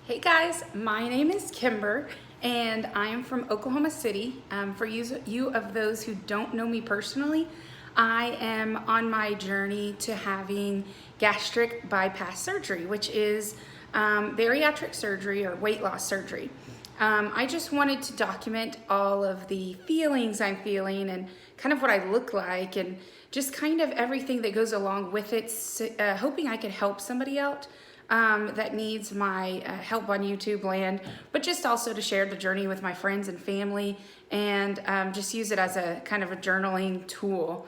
Hey guys, my name is Kimber and I am from Oklahoma City. For you of those who don't know me personally, I am on my journey to having gastric bypass surgery, which is bariatric surgery or weight loss surgery. I just wanted to document all of the feelings I'm feeling and kind of what I look like and just kind of everything that goes along with it, hoping I could help somebody out that needs my help on YouTube land, but just also to share the journey with my friends and family and just use it as a kind of a journaling tool.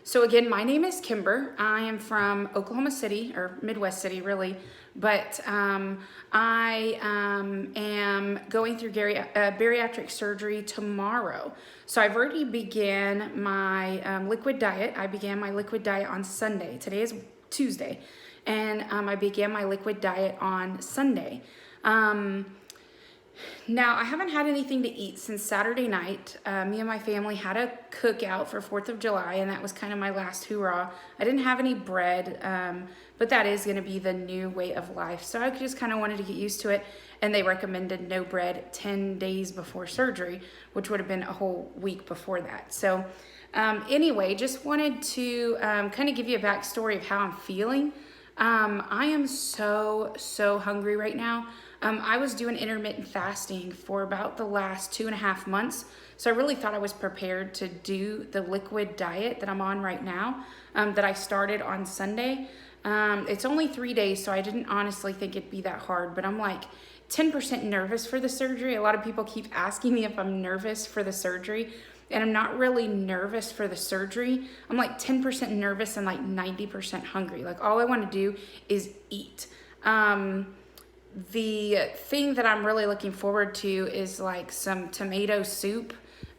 So again, my name is Kimber. I am from Oklahoma City, or Midwest City really, but I am going through bariatric surgery tomorrow. So I've already began my liquid diet. I began my liquid diet on Sunday. Today is Tuesday. And I began my liquid diet on Sunday. Now, I haven't had anything to eat since Saturday night. Me and my family had a cookout for 4th of July, and that was kind of my last hoorah. I didn't have any bread, but that is going to be the new way of life. So I just kind of wanted to get used to it, and they recommended no bread 10 days before surgery, which would have been a whole week before that. So anyway, just wanted to kind of give you a backstory of how I'm feeling. I am so hungry right now. I was doing intermittent fasting for about the last 2.5 months. So I really thought I was prepared to do the liquid diet that I'm on right now, that I started on Sunday. It's only 3 days, so I didn't honestly think it'd be that hard, but I'm like 10% nervous for the surgery. A lot of people keep asking me if I'm nervous for the surgery. And I'm not really nervous for the surgery. I'm like 10% nervous and like 90% hungry. Like all I want to do is eat. The thing that I'm really looking forward to is like some tomato soup.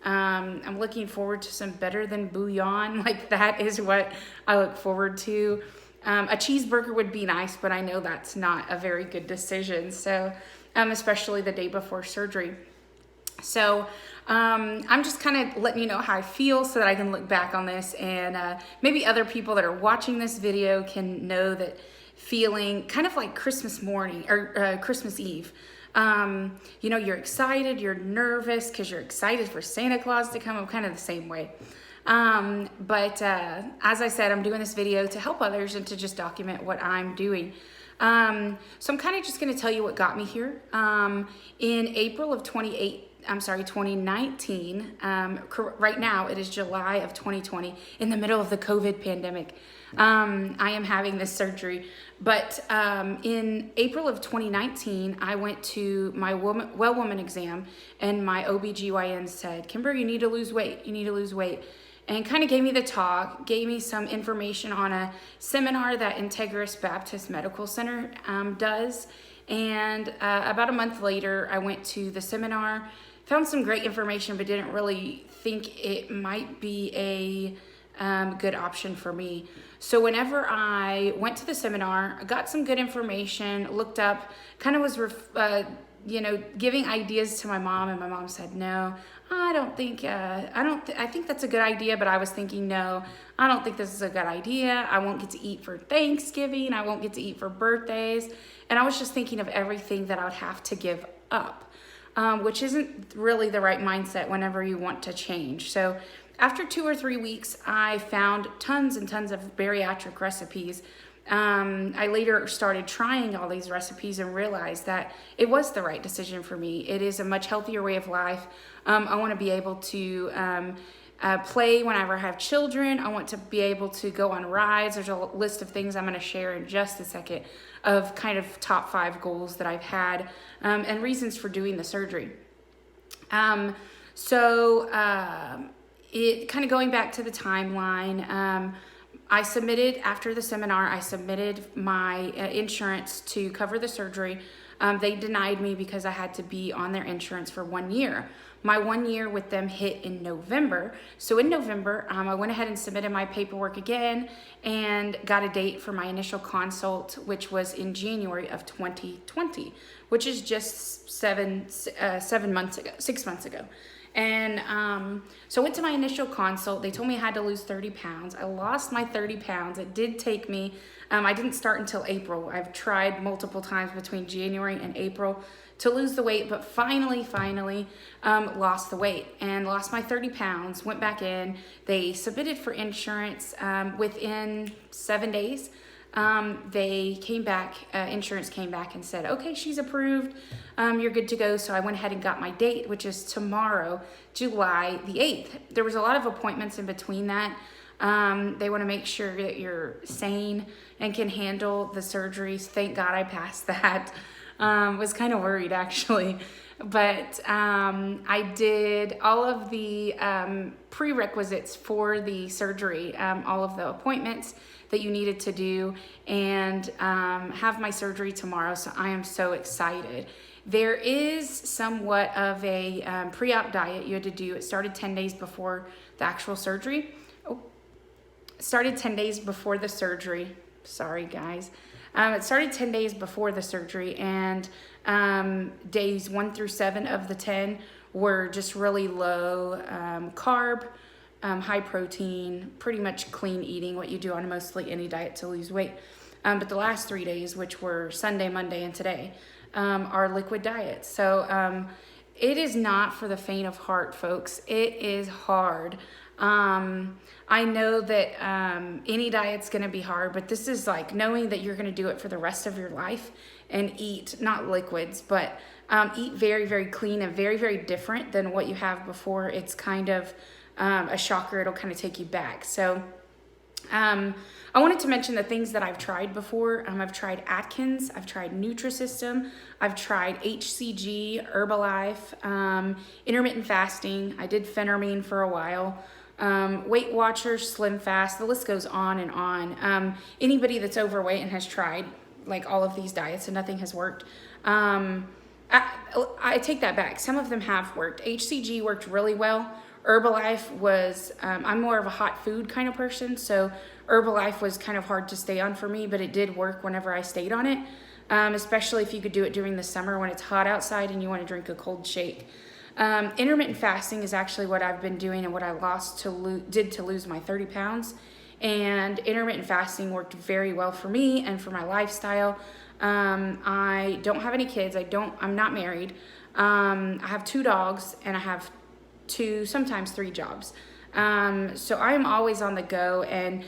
I'm looking forward to some better than bouillon. Like that is what I look forward to. A cheeseburger would be nice, but I know that's not a very good decision. So, especially the day before surgery. So I'm just kind of letting you know how I feel so that I can look back on this and maybe other people that are watching this video can know that feeling kind of like Christmas morning or Christmas Eve. You know, you're excited, you're nervous because you're excited for Santa Claus to come. I'm kind of the same way. But as I said, I'm doing this video to help others and to just document what I'm doing. So I'm kind of just going to tell you what got me here. In April of 2019, right now it is July of 2020, in the middle of the COVID pandemic. I am having this surgery, but in April of 2019, I went to my well woman exam, and my OBGYN said, Kimber, you need to lose weight, and kind of gave me the talk, gave me some information on a seminar that Integris Baptist Medical Center does. And about a month later, I went to the seminar, found some great information, but didn't really think it might be a good option for me. So whenever I went to the seminar, I got some good information, looked up, kind of was giving ideas to my mom, and my mom said, no, I think that's a good idea, but I was thinking, no, I don't think this is a good idea. I won't get to eat for Thanksgiving. I won't get to eat for birthdays. And I was just thinking of everything that I would have to give up, which isn't really the right mindset whenever you want to change. So after 2 or 3 weeks, I found tons and tons of bariatric recipes. I later started trying all these recipes and realized that it was the right decision for me. It is a much healthier way of life. I want to be able to play whenever I have children. I want to be able to go on rides. There's a list of things I'm going to share in just a second of kind of top 5 goals that I've had and reasons for doing the surgery. It kind of going back to the timeline, I submitted, after the seminar, I submitted my insurance to cover the surgery. They denied me because I had to be on their insurance for 1 year. My 1 year with them hit in November. So in November, I went ahead and submitted my paperwork again and got a date for my initial consult, which was in January of 2020, which is just 6 months ago. And so I went to my initial consult. They told me I had to lose 30 pounds. I lost my 30 pounds. It did take me, I didn't start until April. I've tried multiple times between January and April to lose the weight, but finally lost the weight and lost my 30 pounds, went back in. They submitted for insurance within 7 days. They came back, insurance came back and said, okay, she's approved. You're good to go. So I went ahead and got my date, which is tomorrow, July the 8th. There was a lot of appointments in between that. They want to make sure that you're sane and can handle the surgeries. Thank God I passed that. Was kind of worried actually, but I did all of the prerequisites for the surgery, all of the appointments that you needed to do, and have my surgery tomorrow. So I am so excited. There is somewhat of a pre-op diet you had to do. It started 10 days before the actual surgery. It started 10 days before the surgery. Sorry, guys. It started 10 days before the surgery, and days 1 through 7 of the 10 were just really low carb, high protein, pretty much clean eating, what you do on mostly any diet to lose weight. But the last 3 days, which were Sunday, Monday, and today, are liquid diets. So it is not for the faint of heart, folks. It is hard. I know that any diet's going to be hard, but this is like knowing that you're going to do it for the rest of your life and eat, not liquids, but eat very, very clean and very, very different than what you have before. It's kind of a shocker. It'll kind of take you back. So I wanted to mention the things that I've tried before. I've tried Atkins, I've tried Nutrisystem, I've tried HCG, Herbalife, intermittent fasting. I did phentermine for a while. Weight Watchers, Slim Fast, the list goes on and on. Anybody that's overweight and has tried like all of these diets and nothing has worked, I take that back. Some of them have worked. HCG worked really well. Herbalife was, I'm more of a hot food kind of person, so Herbalife was kind of hard to stay on for me, but it did work whenever I stayed on it, especially if you could do it during the summer when it's hot outside and you want to drink a cold shake. Intermittent fasting is actually what I've been doing and what I did to lose my 30 pounds. And intermittent fasting worked very well for me and for my lifestyle. I don't have any kids. I'm not married. I have 2 dogs and I have 2, sometimes 3 jobs. So I'm always on the go, and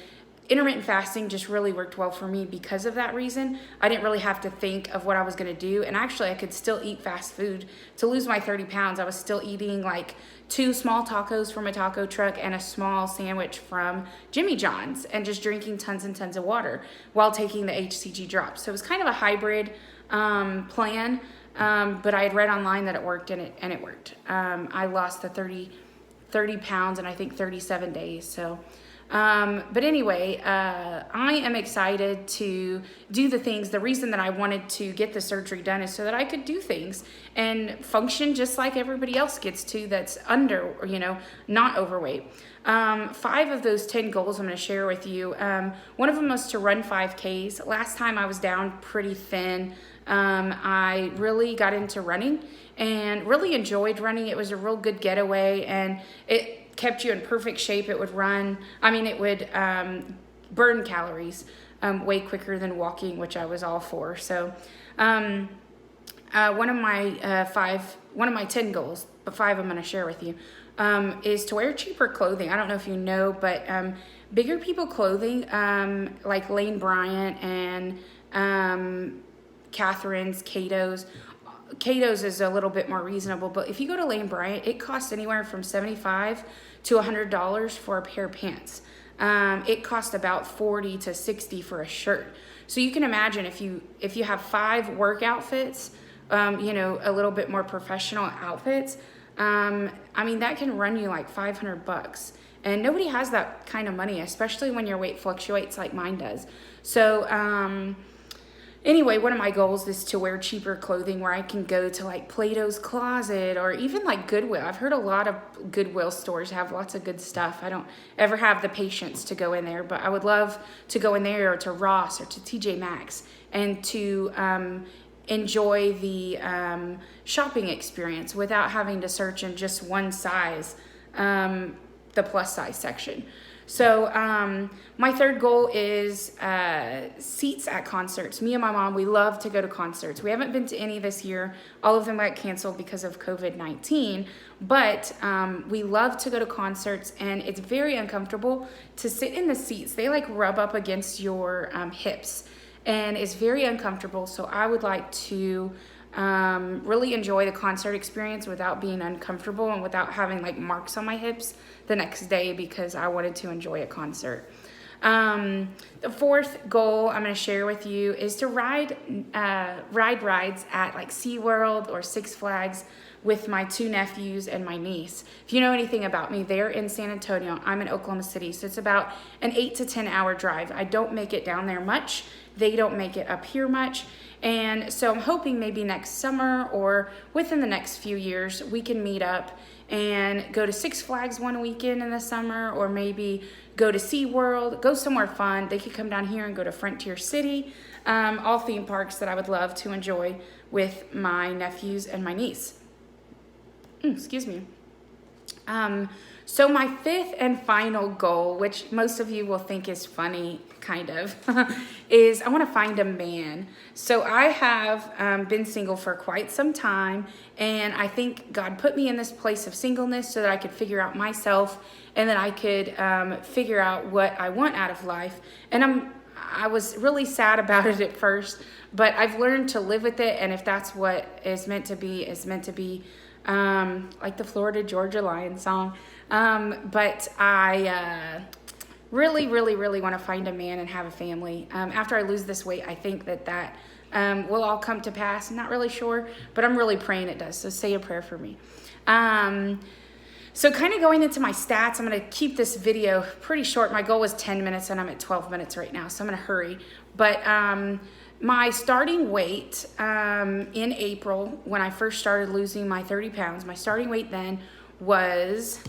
intermittent fasting just really worked well for me because of that reason. I didn't really have to think of what I was going to do. And actually I could still eat fast food. To lose my 30 pounds, I was still eating like 2 small tacos from a taco truck and a small sandwich from Jimmy John's, and just drinking tons and tons of water while taking the HCG drops. So it was kind of a hybrid plan. But I had read online that it worked, and it worked. I lost the 30 pounds in I think 37 days. So, but anyway, I am excited to do the things. The reason that I wanted to get the surgery done is so that I could do things and function just like everybody else gets to that's under, not overweight. 5 of those 10 goals I'm going to share with you. One of them was to run 5Ks. Last time I was down pretty thin. I really got into running and really enjoyed running. It was a real good getaway, and it kept you in perfect shape. It would burn calories way quicker than walking, which I was all for. So one of my 10 goals, but 5 I'm going to share with you, is to wear cheaper clothing. I don't know if you know, but bigger people clothing, like Lane Bryant and Catherine's, Cato's is a little bit more reasonable, but if you go to Lane Bryant, it costs anywhere from $75 to $100 for a pair of pants. It costs about $40 to $60 for a shirt. So you can imagine if you have 5 work outfits, a little bit more professional outfits, that can run you like $500. And nobody has that kind of money, especially when your weight fluctuates like mine does. So, anyway, one of my goals is to wear cheaper clothing where I can go to like Plato's Closet or even like Goodwill. I've heard a lot of Goodwill stores have lots of good stuff. I don't ever have the patience to go in there, but I would love to go in there, or to Ross or to TJ Maxx, and to enjoy the shopping experience without having to search in just one size, the plus size section. So my third goal is seats at concerts. Me and my mom, we love to go to concerts. We haven't been to any this year. All of them got canceled because of COVID-19, but we love to go to concerts, and it's very uncomfortable to sit in the seats. They like rub up against your hips, and it's very uncomfortable. So I would like to really enjoy the concert experience without being uncomfortable and without having like marks on my hips the next day because I wanted to enjoy a concert. The fourth goal I'm going to share with you is to ride rides at like SeaWorld or Six Flags with my two nephews and my niece. If you know anything about me, they're in San Antonio. I'm in Oklahoma City, so it's about an 8 to 10 hour drive. I don't make it down there much. They don't make it up here much. And so I'm hoping maybe next summer or within the next few years, we can meet up and go to Six Flags one weekend in the summer, or maybe go to SeaWorld, go somewhere fun. They could come down here and go to Frontier City, all theme parks that I would love to enjoy with my nephews and my niece. Excuse me. So my fifth and final goal, which most of you will think is funny, kind of, is I want to find a man. So I have been single for quite some time, and I think God put me in this place of singleness so that I could figure out myself, and that I could figure out what I want out of life. And I was really sad about it at first, but I've learned to live with it, and if that's what is meant to be, is meant to be. Like the Florida Georgia Line song. But I really want to find a man and have a family. After I lose this weight, I think that will all come to pass. I'm not really sure, but I'm really praying it does. So say a prayer for me. So kind of going into my stats, I'm going to keep this video pretty short. My goal was 10 minutes and I'm at 12 minutes right now, so I'm going to hurry. But my starting weight in April, when I first started losing my 30 pounds, my starting weight then was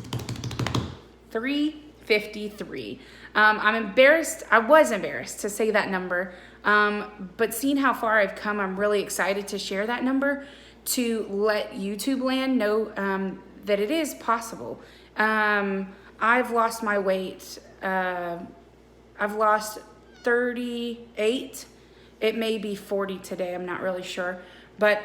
353. I'm embarrassed. I was embarrassed to say that number, but seeing how far I've come, I'm really excited to share that number to let YouTube land know that it is possible. I've lost my weight. I've lost 38. It may be 40 today. I'm not really sure. But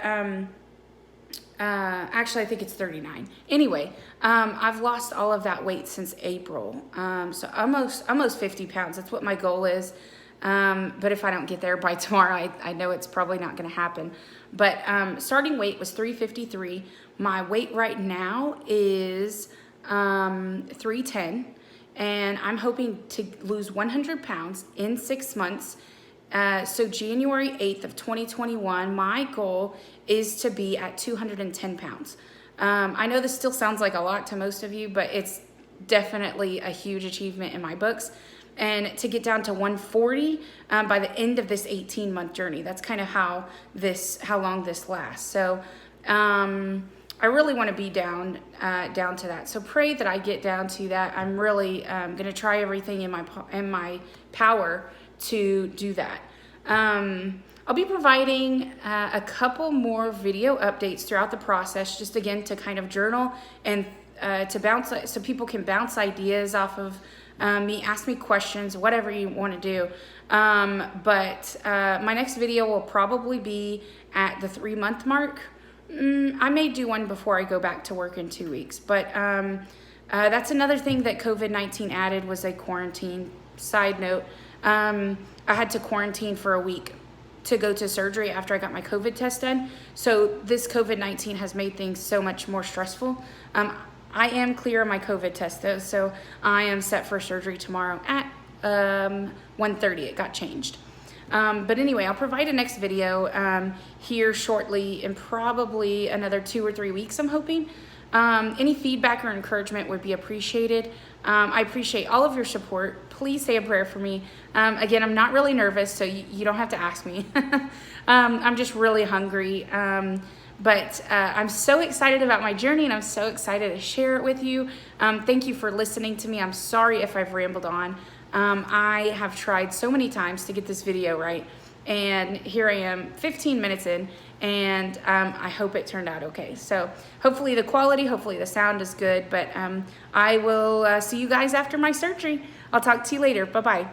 actually, I think it's 39. Anyway, I've lost all of that weight since April. So almost 50 pounds. That's what my goal is. But if I don't get there by tomorrow, I know it's probably not going to happen. But starting weight was 353. My weight right now is 310. And I'm hoping to lose 100 pounds in 6 months. So January 8th of 2021, my goal is to be at 210 pounds. I know this still sounds like a lot to most of you, but it's definitely a huge achievement in my books. And to get down to 140 by the end of this 18-month journey. That's kind of how long this lasts. So I really want to be down to that. So pray that I get down to that. I'm really going to try everything in my power to do that. I'll be providing a couple more video updates throughout the process, just again to kind of journal and to bounce, so people can bounce ideas off of me, ask me questions, whatever you want to do. But my next video will probably be at the 3-month mark. I may do one before I go back to work in 2 weeks, but that's another thing that COVID-19 added was a quarantine. Side note, I had to quarantine for a week to go to surgery after I got my COVID test done. So this COVID-19 has made things so much more stressful. I am clear on my COVID test though, so I am set for surgery tomorrow at 1:30. It got changed. But anyway, I'll provide a next video here shortly in probably another 2 or 3 weeks, I'm hoping. Any feedback or encouragement would be appreciated. I appreciate all of your support. Please say a prayer for me. Again, I'm not really nervous, so you don't have to ask me. I'm just really hungry. But I'm so excited about my journey, and I'm so excited to share it with you. Thank you for listening to me. I'm sorry if I've rambled on. I have tried so many times to get this video right, and here I am 15 minutes in, and I hope it turned out okay. So hopefully the quality, hopefully the sound is good, but I will see you guys after my surgery. I'll talk to you later. Bye-bye.